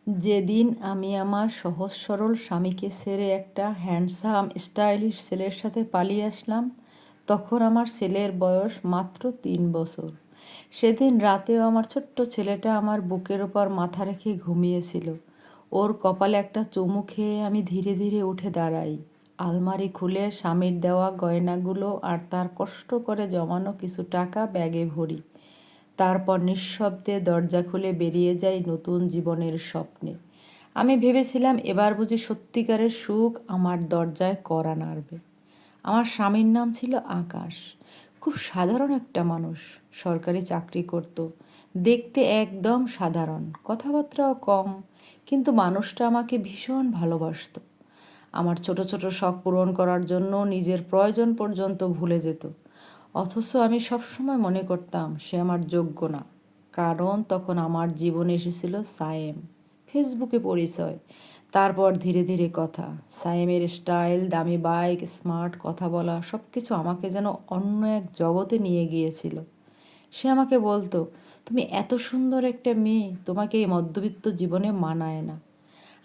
যেদিন আমি আমার সহজ সরল স্বামীকে ছেড়ে একটা হ্যান্ডসাম স্টাইলিশ ছেলের সাথে পালিয়ে আসলাম, তখন আমার ছেলের বয়স মাত্র 3 বছর। সেদিন রাতেও আমার ছোট্ট ছেলেটা আমার বুকের ওপর মাথা রেখে ঘুমিয়েছিল। ওর কপালে একটা চুমু খেয়ে আমি ধীরে ধীরে উঠে দাঁড়াই। আলমারি খুলে স্বামীর দেওয়া গয়নাগুলো আর তার কষ্ট করে জমানো কিছু টাকা ব্যাগে ভরি। তারপর নিঃশব্দে দরজা খুলে বেরিয়ে যাই নতুন জীবনের স্বপ্নে। আমি ভেবেছিলাম এবার বুঝি সত্যিকারের সুখ আমার দরজায় কড়া নাড়বে। আমার স্বামীর নাম ছিল আকাশ। খুব সাধারণ একটা মানুষ। সরকারি চাকরি করত। দেখতে একদম সাধারণ, কথাবার্তাও কম, কিন্তু মানুষটা আমাকে ভীষণ ভালোবাসতো। আমার ছোট ছোট শখ পূরণ করার জন্য নিজের প্রয়োজন পর্যন্ত ভুলে যেত। অথচ আমি সবসময় মনে করতাম সে আমার যোগ্য না। কারণ তখন আমার জীবনে এসেছিল সায়েম। ফেসবুকে পরিচয়, তারপর ধীরে ধীরে কথা। সায়েমের স্টাইল, দামি বাইক, স্মার্ট কথা বলা, সব কিছু আমাকে যেন অন্য এক জগতে নিয়ে গিয়েছিল। সে আমাকে বলতো, তুমি এত সুন্দর একটা মেয়ে, তোমাকে এই মধ্যবিত্ত জীবনে মানায় না।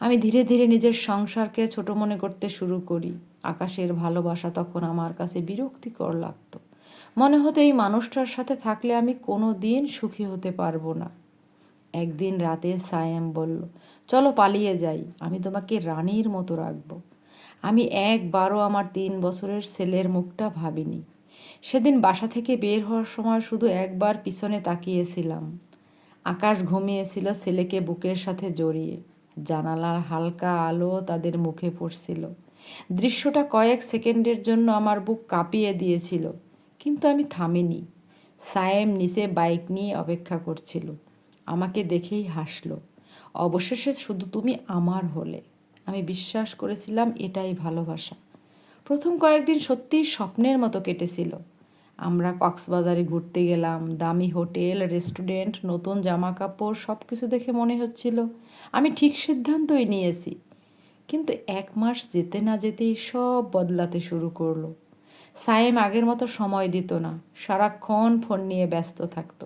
আমি ধীরে ধীরে নিজের সংসারকে ছোট মনে করতে শুরু করি। আকাশের ভালোবাসা তখন আমার কাছে বিরক্তিকর লাগতো। মনে হতো এই মানুষটার সাথে থাকলে আমি কোনো দিন সুখী হতে পারবো না। একদিন রাতে সায়েম বলল, চলো পালিয়ে যাই, আমি তোমাকে রানীর মতো রাখবো। আমি একবারও আমার 3 বছরের ছেলের মুখটা ভাবিনি। সেদিন বাসা থেকে বের হওয়ার সময় শুধু একবার পিছনে তাকিয়েছিলাম। আকাশ ঘুমিয়েছিল ছেলেকে বুকের সাথে জড়িয়ে। জানালার হালকা আলো তাদের মুখে পড়ছিল। দৃশ্যটা কয়েক সেকেন্ডের জন্য আমার বুক কাঁপিয়ে দিয়েছিল, কিন্তু আমি থামিনি। সায়েম নিচে বাইক নিয়ে অপেক্ষা করছিল। আমাকে দেখেই হাসলো। অবশেষে শুধু তুমি আমার হলে। আমি বিশ্বাস করেছিলাম এটাই ভালোবাসা। প্রথম কয়েকদিন সত্যিই স্বপ্নের মতো কেটেছিল। আমরা কক্সবাজারে ঘুরতে গেলাম। দামি হোটেল, রেস্টুরেন্ট, নতুন জামা কাপড়, সব কিছু দেখে মনে হচ্ছিল আমি ঠিক সিদ্ধান্তই নিয়েছি। কিন্তু 1 মাস যেতে না যেতেই সব বদলাতে শুরু করলো। সায়েম আগের মতো সময় দিত না। সারাক্ষণ ফোন নিয়ে ব্যস্ত থাকতো।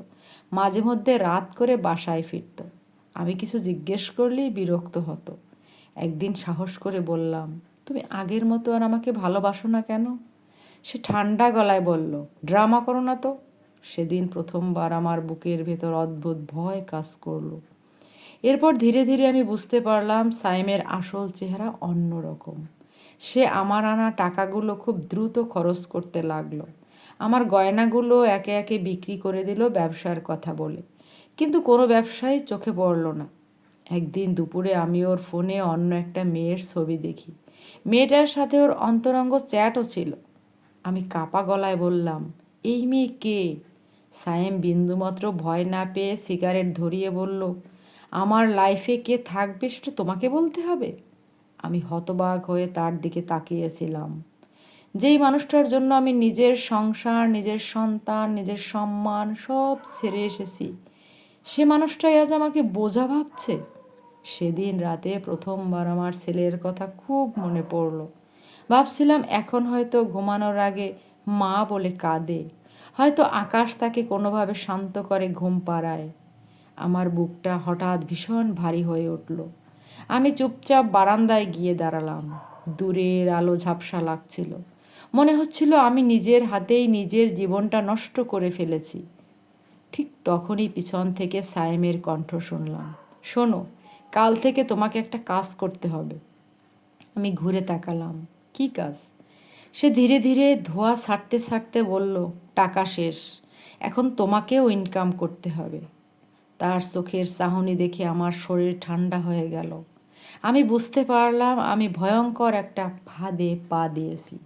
মাঝে মধ্যে রাত করে বাসায় ফিরত। আমি কিছু জিজ্ঞেস করলেই বিরক্ত হতো। একদিন সাহস করে বললাম, তুমি আগের মতো আর আমাকে ভালোবাসো না কেন? সে ঠান্ডা গলায় বলল, ড্রামা করো না তো। সেদিন প্রথমবার আমার বুকের ভেতর অদ্ভুত ভয় কাজ করলো। এরপর ধীরে ধীরে আমি বুঝতে পারলাম সাইমের আসল চেহারা অন্যরকম। সে আমার আনা টাকাগুলো খুব দ্রুত খরচ করতে লাগলো। আমার গয়নাগুলো একে একে বিক্রি করে দিল ব্যবসার কথা বলে। কিন্তু কোনো ব্যবসাই চোখে পড়ল না। একদিন দুপুরে আমি ওর ফোনে অন্য একটা মেয়ের ছবি দেখি। মেয়েটার সাথে ওর অন্তরঙ্গ চ্যাটও ছিল। আমি কাপা গলায় বললাম, এই মেয়ে কে? সায়েম বিন্দুমাত্র ভয় না পেয়ে সিগারেট ধরিয়ে বলল, আমার লাইফে কে থাকবে সেটা তোমাকে বলতে হবে? আমি হতবাক হয়ে তার দিকে তাকিয়েছিলাম। যেই মানুষটার জন্য আমি নিজের সংসার, নিজের সন্তান, নিজের সম্মান সব ছেড়ে এসেছি, সে মানুষটাই আজ আমাকে বোঝা ভাবছে। সেদিন রাতে প্রথমবার আমার ছেলের কথা খুব মনে পড়ল। ভাবছিলাম এখন হয়তো ঘুমানোর আগে মা বলে কাঁদে, হয়তো আকাশ তাকে কোনোভাবে শান্ত করে ঘুম পাড়ায়। আমার বুকটা হঠাৎ ভীষণ ভারী হয়ে উঠল। আমি চুপচাপ বারান্দায় গিয়ে দাঁড়ালাম। দূরের আলো ঝাপসা লাগছিল। মনে হচ্ছিল আমি নিজের হাতেই নিজের জীবনটা নষ্ট করে ফেলেছি। ঠিক তখনই পিছন থেকে সায়েমের কণ্ঠ শুনলাম, শোনো, কাল থেকে তোমাকে একটা কাজ করতে হবে। আমি ঘুরে তাকালাম। কি কাজ? সে ধীরে ধীরে ধোঁয়া ছাড়তে ছাড়তে বলল, টাকা শেষ, এখন তোমাকেও ইনকাম করতে হবে। তার চোখের চাহনি দেখে আমার শরীর ঠান্ডা হয়ে গেল। আমি বুঝতে পারলাম আমি ভয়ঙ্কর একটা ফাঁদে পা দিয়েছি।